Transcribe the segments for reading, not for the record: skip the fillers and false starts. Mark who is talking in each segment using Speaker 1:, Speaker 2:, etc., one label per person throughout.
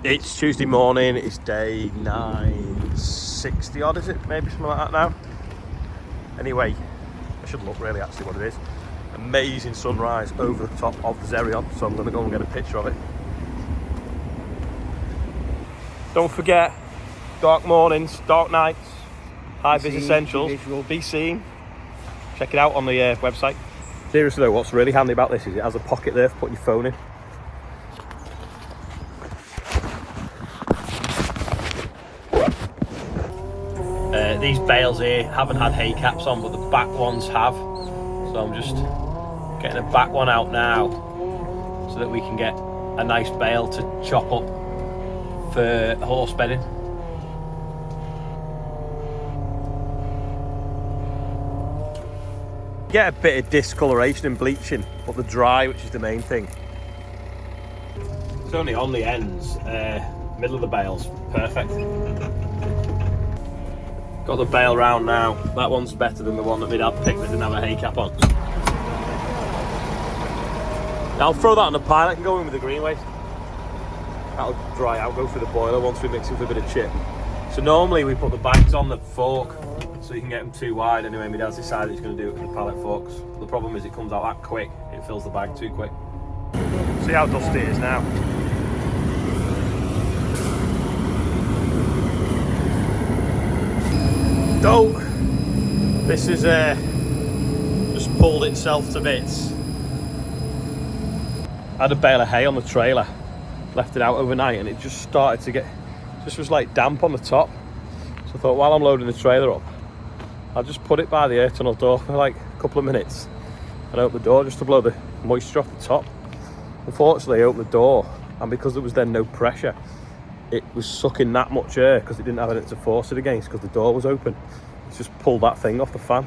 Speaker 1: It's Tuesday morning, it's day 960 odd, is it? Maybe something like that now. Anyway, I should look really actually what it is. Amazing sunrise over the top of the Zerion, so I'm going to go and get a picture of it. Don't forget, dark mornings, dark nights, high-vis essentials, be seen. Check it out on the website. Seriously though, what's really handy about this is it has a pocket there for putting your phone in. These bales here haven't had hay caps on, but the back ones have. So I'm just getting the back one out now so that we can get a nice bale to chop up for horse bedding. Get a bit of discoloration and bleaching, but the dry, which is the main thing. It's only on the ends, middle of the bales, perfect. Got the bale round now. That one's better than the one that my dad picked that didn't have a hay cap on. Now I'll throw that on the pile. I can go in with the green waste. That'll dry out, go through the boiler once we mix it with a bit of chip. So normally we put the bags on the fork so you can get them too wide. Anyway, my dad's decided he's going to do it with the pallet forks. But the problem is it comes out that quick. It fills the bag too quick. See how dusty it is now. So, this is just pulled itself to bits. I had a bale of hay on the trailer, left it out overnight, and it just started to get, just was like damp on the top. So I thought while I'm loading the trailer up, I'll just put it by the air tunnel door for like a couple of minutes and open the door just to blow the moisture off the top. Unfortunately, I opened the door, and because there was then no pressure, it was sucking that much air because it didn't have anything to force it against because the door was open. It's just pulled that thing off the fan.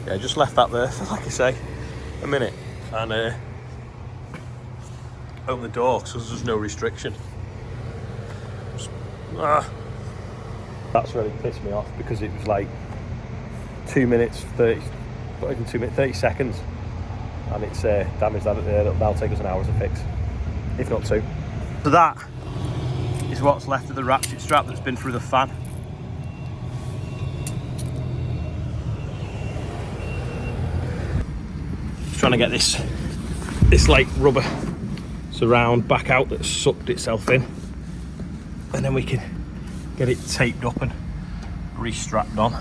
Speaker 1: Yeah, just left that there for, like I say, a minute and open the door because there's no restriction. That's really pissed me off because it was like 2 minutes 30, not even 2 minutes, 30 seconds, and it's damaged that there. That'll take us an hour to fix, if not two. So that is what's left of the ratchet strap that's been through the fan. Just trying to get this like rubber surround back out that's sucked itself in, and then we can get it taped up and re-strapped on.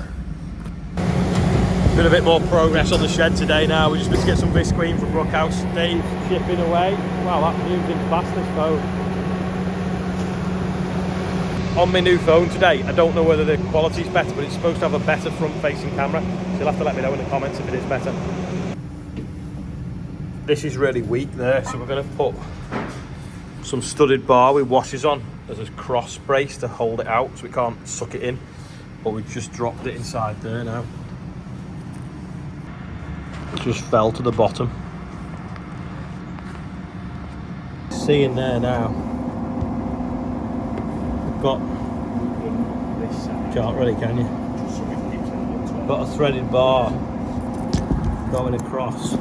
Speaker 1: Been a bit more progress on the shed today now. We just need to get some visqueen from Brookhouse. Dave's chipping away. Wow, that moving fast, this phone. On my new phone today, I don't know whether the quality's better, but it's supposed to have a better front-facing camera. So you'll have to let me know in the comments if it is better. This is really weak there, so we're going to put some studded bar with washers on as a cross brace to hold it out so we can't suck it in. But we've just dropped it inside there now. It just fell to the bottom. See in there now. Got, can't really, can you? Got a threaded bar going across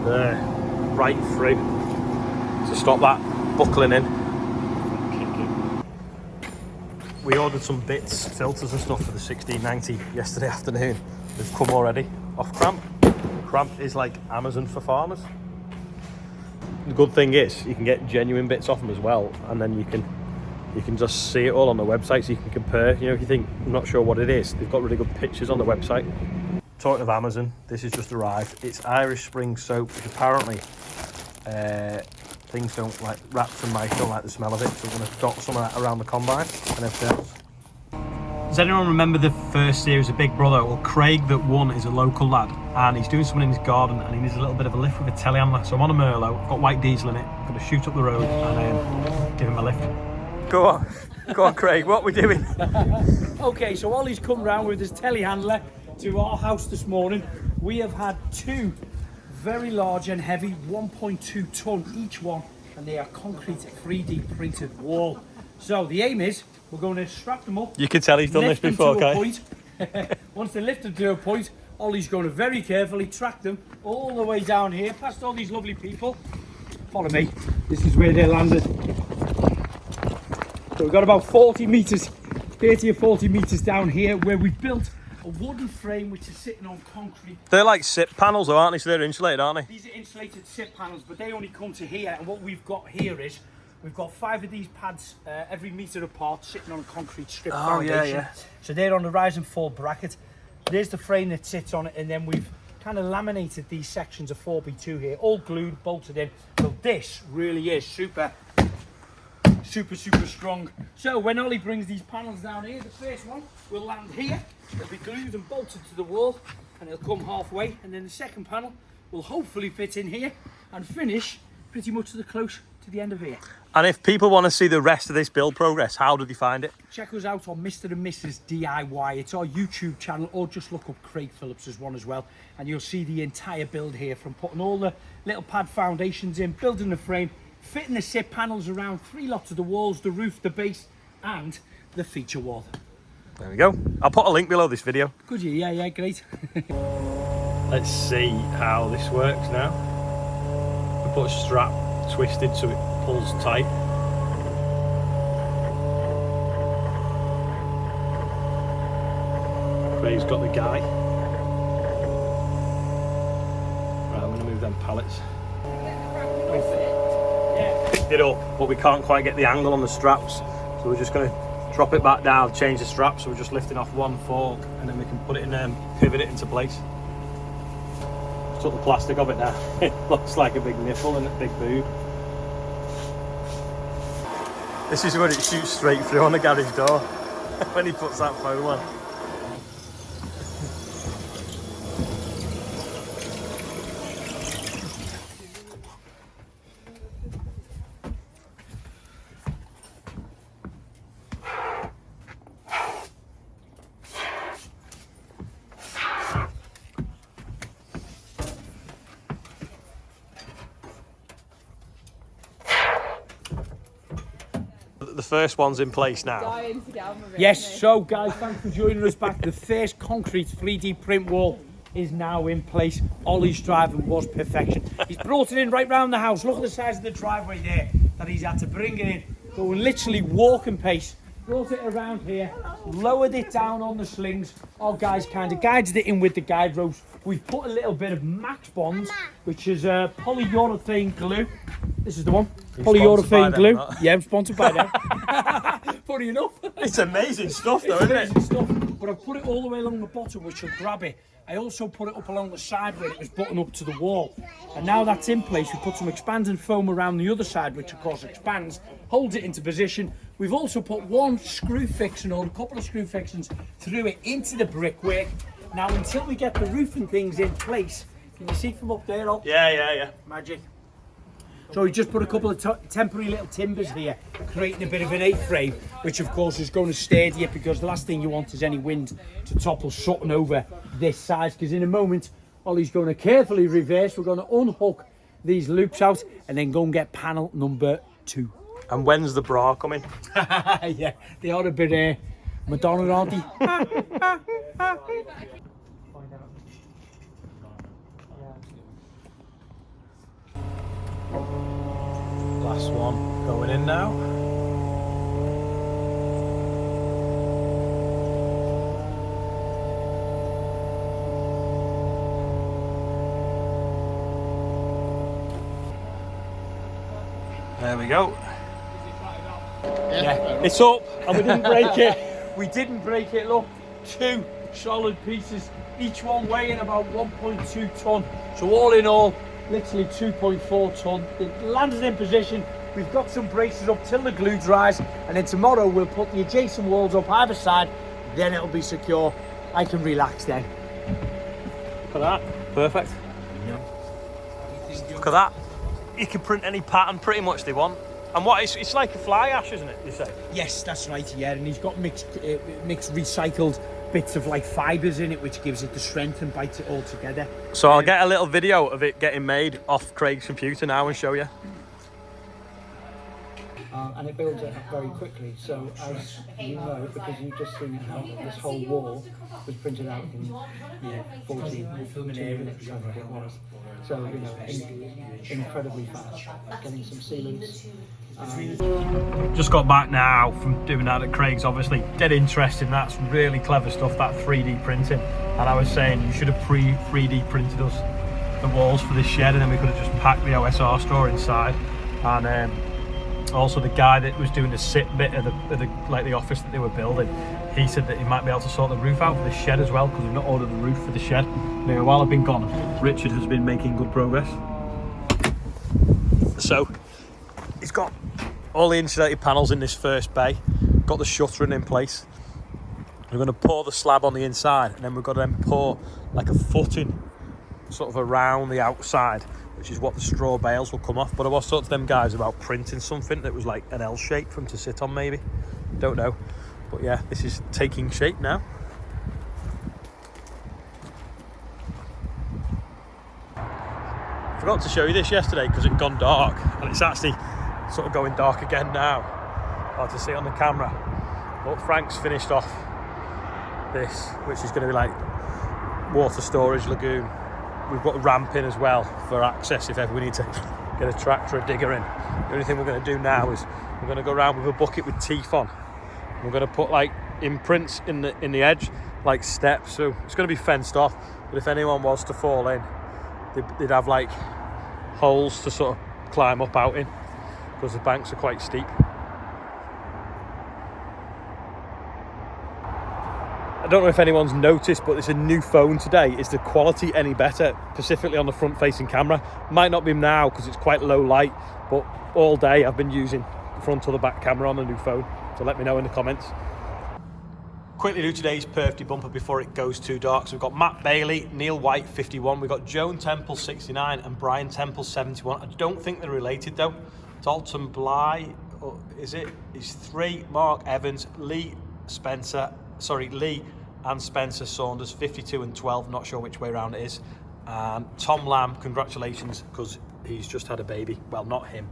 Speaker 1: there, right through, to stop that buckling in. We ordered some bits, filters and stuff for the 1690 yesterday afternoon. They've come already off Cramp. Cramp is like Amazon for farmers. The good thing is you can get genuine bits off them as well, and then you can just see it all on the website so you can compare. You know, if you think, I'm not sure what it is, they've got really good pictures on the website. Talking of Amazon, this has just arrived. It's Irish Spring soap, which apparently things don't like, rats and mice don't like the smell of it, so we're going to dot some of that around the combine and everything else. Does anyone remember the first series of Big Brother? Well, Craig that won is a local lad, and he's doing something in his garden, and he needs a little bit of a lift with a telehandler. So I'm on a Merlo, I've got white diesel in it, I'm going to shoot up the road and give him a lift. Go on, Craig, what are we doing?
Speaker 2: Okay, so Ollie's come round with his telehandler to our house this morning. We have had two very large and heavy 1.2 ton each one, and they are concrete 3D printed wall. So the aim is we're going to strap them up.
Speaker 1: You can tell he's done this before, okay?
Speaker 2: Once they're lifted to a point, Ollie's going to very carefully track them all the way down here past all these lovely people. Follow me. This is where they landed. So we've got about 40 metres, 30 or 40 metres down here where we built a wooden frame which is sitting on concrete.
Speaker 1: They're like SIP panels though, aren't they? So they're insulated, aren't they?
Speaker 2: These are insulated SIP panels, but they only come to here. And what we've got here is, we've got 5 of these pads every metre apart, sitting on a concrete strip foundation.
Speaker 1: Yeah.
Speaker 2: So they're on the rise and fall bracket. There's the frame that sits on it, and then we've kind of laminated these sections of 4x2 here, all glued, bolted in. So this really is super strong. So when Ollie brings these panels down here, the first one will land here. It'll be glued and bolted to the wall, and it'll come halfway. And then the second panel will hopefully fit in here and finish pretty much close to the end of here.
Speaker 1: And if people want to see the rest of this build progress, how do they find it?
Speaker 2: Check us out on Mr. and Mrs. DIY. It's our YouTube channel, or just look up Craig Phillips as one as well, and you'll see the entire build here, from putting all the little pad foundations in, building the frame, fitting the SIP panels around 3 lots of the walls, the roof, the base, and the feature wall.
Speaker 1: There we go. I'll put a link below this video.
Speaker 2: Could you? Yeah, great.
Speaker 1: Let's see how this works now. We put a strap twisted so it pulls tight. Craig's got the guy. Right, I'm going to move them pallets. Picked it up, but we can't quite get the angle on the straps, so we're just going to drop it back down, change the straps. So we're just lifting off one fork, and then we can put it in and pivot it into place. Took the plastic of it now. It looks like a big nipple and a big boob. This is where it shoots straight through on the garage door when he puts that foam on. The first one's in place now.
Speaker 2: Yes, so guys, thanks for joining us back. The first concrete 3D print wall is now in place. Ollie's driving was perfection. He's brought it in right round the house. Look at the size of the driveway there that he's had to bring it in. Going literally walking pace. Brought it around here, lowered it down on the slings. Our guys kind of guided it in with the guide ropes. We've put a little bit of Max Bonds, which is polyurethane glue. This is the one. Polyurethane glue. Yeah, I'm sponsored by them. Funny enough.
Speaker 1: It's amazing stuff though, isn't it?
Speaker 2: Amazing stuff. But I've put it all the way along the bottom, which will grab it. I also put it up along the side where it was buttoned up to the wall. And now that's in place, we put some expanding foam around the other side, which of course expands, holds it into position. We've also put one screw fixing, or a couple of screw fixings, through it into the brickwork. Now, until we get the roof and things in place, can you see from up there?
Speaker 1: Yeah.
Speaker 2: Magic. So we just put a couple of temporary little timbers here, creating a bit of an A-frame, which of course is going to steady it, because the last thing you want is any wind to topple something over this size. Because in a moment, Ollie's going to carefully reverse. We're going to unhook these loops out and then go and get panel number 2.
Speaker 1: And when's the bra coming?
Speaker 2: Yeah, they are a bit Madonna, aren't they?
Speaker 1: Last one going in now. There we go.
Speaker 2: Yeah, it's up, and we didn't break it. We didn't break it. Look, 2 solid pieces, each one weighing about 1.2 ton. So all in all, literally 2.4 ton. It landed in position. We've got some braces up till the glue dries, and then tomorrow we'll put the adjacent walls up either side. Then it'll be secure. I can relax then.
Speaker 1: Look at that. Perfect. Look at that. You can print any pattern pretty much they want. And what it's like a fly ash, isn't it, you say?
Speaker 2: Yes, that's right, yeah. And he's got mixed recycled bits of like fibres in it, which gives it the strength and bites it all together.
Speaker 1: So I'll get a little video of it getting made off Craig's computer now and show you.
Speaker 2: and it builds it up very quickly. So as you know, because you've just seen how this whole wall was printed out in 42 minutes, I think it was. So, incredibly fast. Getting some sealants.
Speaker 1: Just got back now from doing that at Craig's, obviously. Dead interesting, that's really clever stuff, that 3D printing. And I was saying you should have 3D printed us the walls for this shed, and then we could have just packed the OSR straw inside. And also the guy that was doing the sit bit of the office that they were building, he said that he might be able to sort the roof out for the shed as well, because we've not ordered the roof for the shed. Anyway, while I've been gone, Richard has been making good progress. So he's got all the insulated panels in this first bay, got the shuttering in place. We're going to pour the slab on the inside, and then we've got to then pour like a footing sort of around the outside, which is what the straw bales will come off. But I was talking to them guys about printing something that was like an L shape for them to sit on, maybe. Don't know. But yeah, this is taking shape now. Forgot to show you this yesterday because it'd gone dark, and it's actually sort of going dark again now. Hard to see on the camera. But Frank's finished off this, which is going to be like water storage lagoon. We've got a ramp in as well for access if ever we need to get a tractor or digger in. The only thing we're going to do now is we're going to go around with a bucket with teeth on. We're going to put like imprints in the edge, like steps. So it's going to be fenced off, but if anyone was to fall in, they'd have like holes to sort of climb up out in, because the banks are quite steep. I don't know if anyone's noticed, but it's a new phone today. Is the quality any better, specifically on the front facing camera? Might not be now because it's quite low light, but all day I've been using the front or the back camera on the new phone. So let me know in the comments. Quickly do today's birthday bumper before it goes too dark. So we've got Matt Bailey, Neil White 51, we've got Joan Temple 69 and Brian Temple 71. I don't think they're related though. Dalton Bly, is it? He's 3, Mark Evans, Lee and Spencer Saunders 52 and 12, not sure which way around it is. And Tom Lamb, congratulations, because he's just had a baby. Well, not him,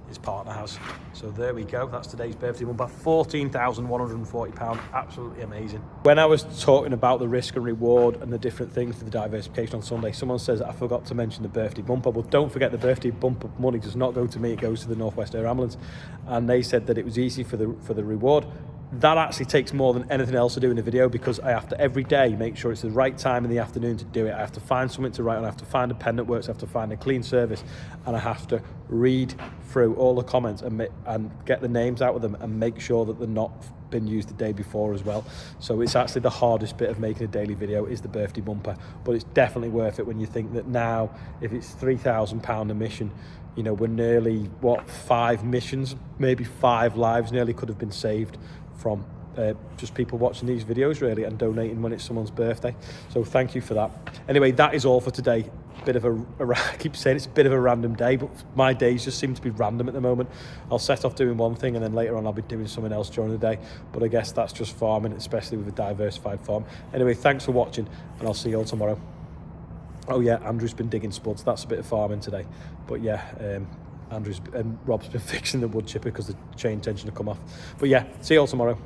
Speaker 1: his partner has. So there we go, that's today's birthday bumper. £14,140, absolutely amazing. When I was talking about the risk and reward and the different things for the diversification on Sunday, someone says I forgot to mention the birthday bumper. Well, don't forget the birthday bumper money does not go to me, it goes to the North West Air Ambulance. And they said that it was easy for the reward. That actually takes more than anything else to do in the video, because I have to every day make sure it's the right time in the afternoon to do it. I have to find something to write on, I have to find a pen that works, I have to find a clean service, and I have to read through all the comments and get the names out of them and make sure that they're not been used the day before as well. So it's actually the hardest bit of making a daily video is the birthday bumper, but it's definitely worth it when you think that now if it's £3,000 a mission, you know, we're nearly 5 missions, maybe 5 lives nearly could have been saved from just people watching these videos really and donating when it's someone's birthday. So thank you for that. Anyway, that is all for today. Bit of I keep saying it's a bit of a random day, but my days just seem to be random at the moment. I'll set off doing one thing and then later on I'll be doing something else during the day, but I guess that's just farming, especially with a diversified farm. Anyway, thanks for watching and I'll see you all tomorrow. Oh yeah, Andrew's been digging spuds. That's a bit of farming today, but yeah, Andrew's and Rob's been fixing the wood chipper because the chain tension to come off. But yeah, see you all tomorrow.